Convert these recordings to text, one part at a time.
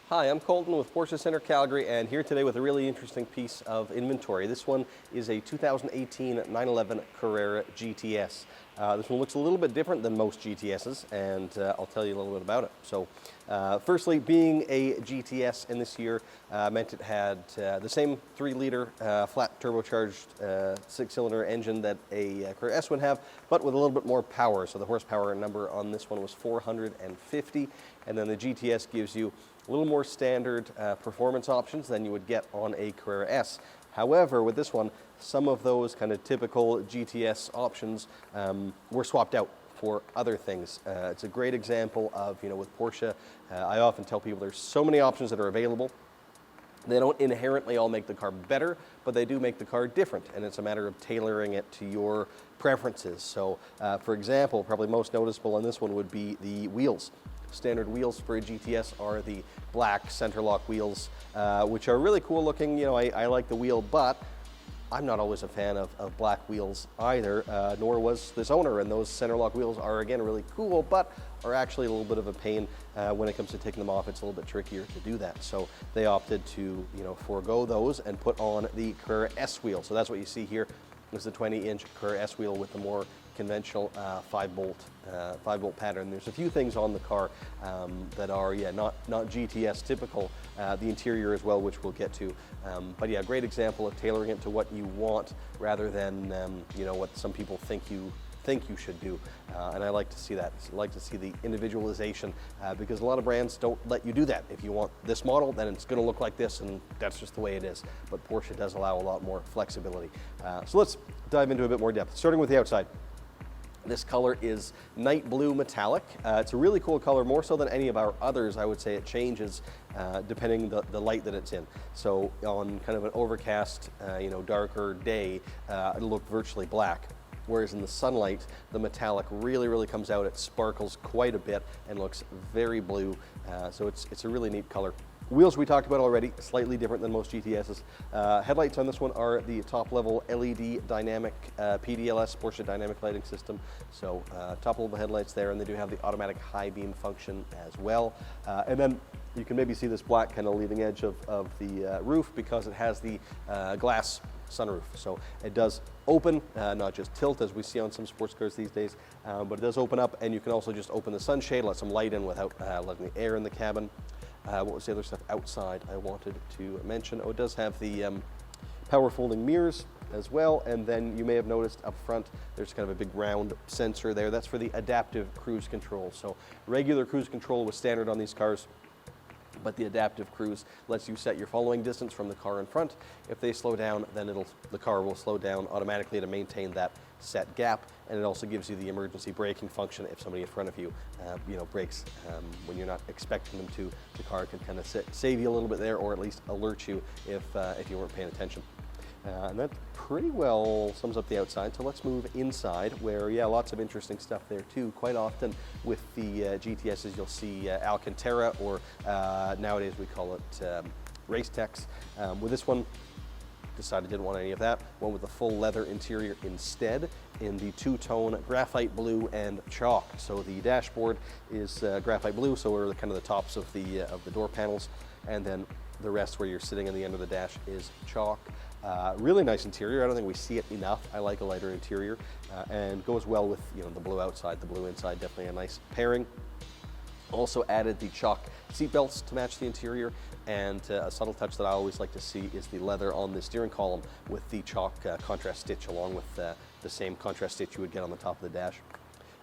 Hi, I'm Colton with Porsche Center Calgary, and here today with a really interesting piece of inventory. This one is a 2018 911 Carrera GTS. This one looks a little bit different than most GTSs, and I'll tell you a little bit about it. So, firstly, being a GTS in this year meant it had the same 3-liter flat turbocharged 6-cylinder engine that a Carrera S would have, but with a little bit more power. So the horsepower number on this one was 450, and then the GTS gives you a little more standard performance options than you would get on a Carrera S. However, with this one, some of those kind of typical GTS options were swapped out for other things. It's a great example of, with Porsche, I often tell people there's so many options that are available. They don't inherently all make the car better, but they do make the car different, and it's a matter of tailoring it to your preferences. So, for example, probably most noticeable on this one would be the wheels. Standard wheels for a GTS are the black center lock wheels, which are really cool looking. I like the wheel, but I'm not always a fan of black wheels either, nor was this owner, and those center lock wheels are, again, really cool, but are actually a little bit of a pain when it comes to taking them off. It's a little bit trickier to do that. So they opted to, forego those and put on the Carrera S wheel. So that's what you see here is the 20-inch Carrera S wheel with the more conventional 5-bolt pattern. There's a few things on the car that are not GTS typical. The interior as well, which we'll get to. But yeah, great example of tailoring it to what you want rather than what some people think you should do. And I like to see that. I like to see the individualization because a lot of brands don't let you do that. If you want this model, then it's going to look like this, and that's just the way it is. But Porsche does allow a lot more flexibility. So let's dive into a bit more depth, starting with the outside. This color is night blue metallic. It's a really cool color, more so than any of our others. I would say it changes depending the light that it's in. So on kind of an overcast, darker day, it'll look virtually black. Whereas in the sunlight, the metallic really comes out. It sparkles quite a bit and looks very blue. So it's a really neat color. Wheels we talked about already, slightly different than most GTSs. Headlights on this one are the top level LED dynamic PDLS, Porsche Dynamic Lighting System. So top level headlights there, and they do have the automatic high beam function as well. And then you can maybe see this black kind of leading edge of the roof because it has the glass sunroof. So it does open, not just tilt as we see on some sports cars these days, but it does open up, and you can also just open the sunshade, let some light in without letting the air in the cabin. What was the other stuff outside I wanted to mention? Oh, it does have the power folding mirrors as well, and then you may have noticed up front there's kind of a big round sensor there. That's for the adaptive cruise control. So regular cruise control was standard on these cars, but the adaptive cruise lets you set your following distance from the car in front. If they slow down, then the car will slow down automatically to maintain that set gap, and it also gives you the emergency braking function if somebody in front of you, brakes when you're not expecting them to. The car can kind of save you a little bit there, or at least alert you if you weren't paying attention. And that pretty well sums up the outside. So let's move inside, where, lots of interesting stuff there too. Quite often with the GTSs, you'll see Alcantara, or nowadays we call it Race Tex. With this one, decided didn't want any of that. Went with the full leather interior instead in the two-tone graphite blue and chalk. So the dashboard is graphite blue, so we're kind of the tops of the door panels, and then the rest where you're sitting on the end of the dash is chalk. Really nice interior. I don't think we see it enough. I like a lighter interior, and goes well with the blue outside, the blue inside. Definitely a nice pairing. Also added the chalk seat belts to match the interior, and a subtle touch that I always like to see is the leather on the steering column with the chalk contrast stitch, along with the same contrast stitch you would get on the top of the dash.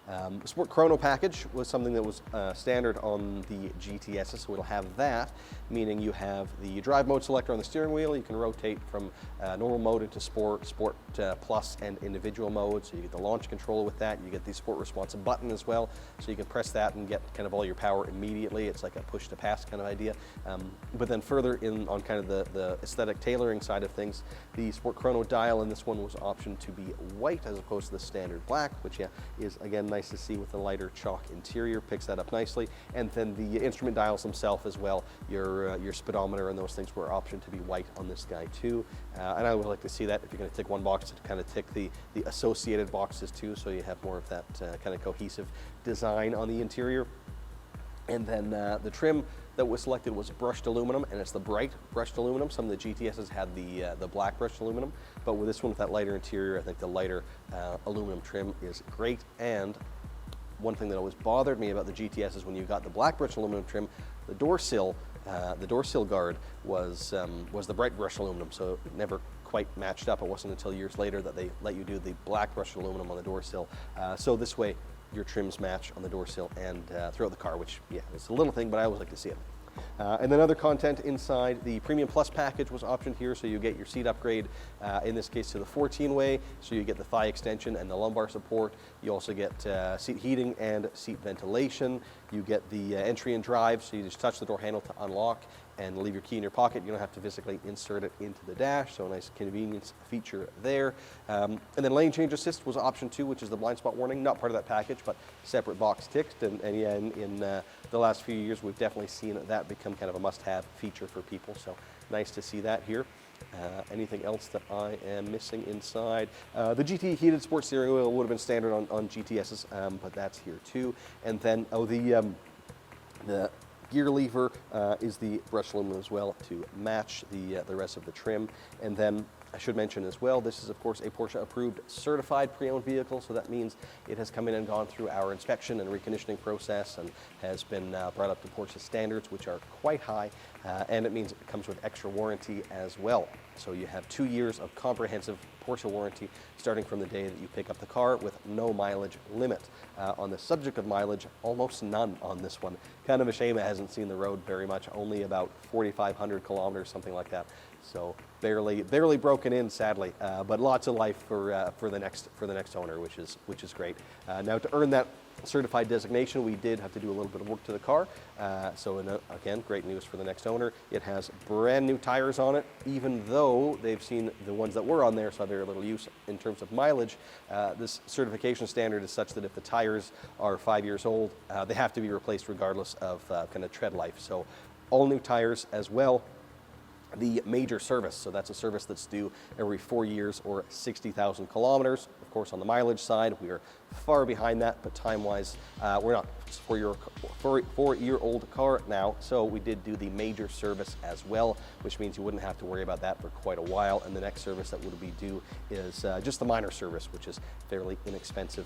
The Sport Chrono package was something that was standard on the GTSs, so it'll have that, meaning you have the drive mode selector on the steering wheel. You can rotate from normal mode into Sport, Sport Plus, and individual mode, so you get the launch control with that. You get the Sport responsive button as well, so you can press that and get kind of all your power immediately. It's like a push to pass kind of idea. But then further in on kind of the aesthetic tailoring side of things, the Sport Chrono dial in this one was optioned to be white as opposed to the standard black, which is again nice to see with the lighter chalk interior. Picks that up nicely. And then the instrument dials themselves as well, your speedometer and those things were optioned to be white on this guy too. And I would like to see that if you're going to tick one box, to kind of tick the associated boxes too, so you have more of that kind of cohesive design on the interior. And then the trim that was selected was brushed aluminum, and it's the bright brushed aluminum. Some of the GTSs had the black brushed aluminum, but with this one with that lighter interior, I think the lighter aluminum trim is great. And one thing that always bothered me about the GTS is when you got the black brushed aluminum trim, the door sill guard was the bright brushed aluminum, so it never quite matched up. It wasn't until years later that they let you do the black brushed aluminum on the door sill. So this way, your trims match on the door sill and throughout the car, which, yeah, it's a little thing, but I always like to see it. And then other content inside, the Premium Plus package was optioned here, so you get your seat upgrade, in this case to the 14-way, so you get the thigh extension and the lumbar support. You also get seat heating and seat ventilation. You get the entry and drive, so you just touch the door handle to unlock and leave your key in your pocket. You don't have to physically insert it into the dash, so a nice convenience feature there. And then lane change assist was option 2, which is the blind spot warning, not part of that package, but separate box ticked. And yeah, in the last few years, we've definitely seen that become kind of a must-have feature for people, so nice to see that here. Anything else that I am missing inside? The GT heated sports steering wheel would have been standard on GTSs, but that's here too. And then, the gear lever is the brushed aluminum as well to match the rest of the trim. And then I should mention as well, this is of course a Porsche approved certified pre-owned vehicle, so that means it has come in and gone through our inspection and reconditioning process and has been brought up to Porsche standards, which are quite high, and it means it comes with extra warranty as well. So you have 2 years of comprehensive Porsche warranty starting from the day that you pick up the car with no mileage limit. On the subject of mileage, almost none on this one. Kind of a shame it hasn't seen the road very much, only about 4,500 kilometers, something like that. So barely broken in, sadly, but lots of life for the next owner, which is great. Now, to earn that certified designation, we did have to do a little bit of work to the car. Again, great news for the next owner. It has brand new tires on it, even though they've seen the ones that were on there saw very little use in terms of mileage. This certification standard is such that if the tires are 5 years old, they have to be replaced regardless of kind of tread life. So all new tires as well. The major service, so that's a service that's due every 4 years or 60,000 kilometers. Of course, on the mileage side, we are far behind that, but time-wise, we're not. It's a four-year-old car now, so we did do the major service as well, which means you wouldn't have to worry about that for quite a while. And the next service that would be due is just the minor service, which is fairly inexpensive.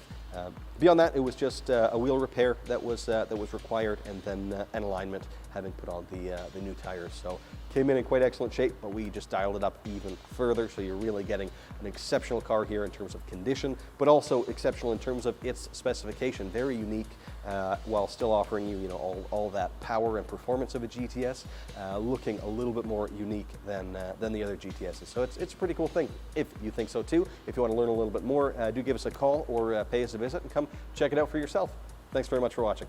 Beyond that, it was just a wheel repair that was required, and then an alignment, having put on the new tires. So came in quite excellent shape, but we just dialed it up even further, so you're really getting an exceptional car here in terms of condition, but also exceptional in terms of its specification. Very unique, while still offering you, all that power and performance of a GTS, looking a little bit more unique than the other GTSs. So it's a pretty cool thing, if you think so too. If you want to learn a little bit more, do give us a call or pay us a visit and come check it out for yourself. Thanks very much for watching.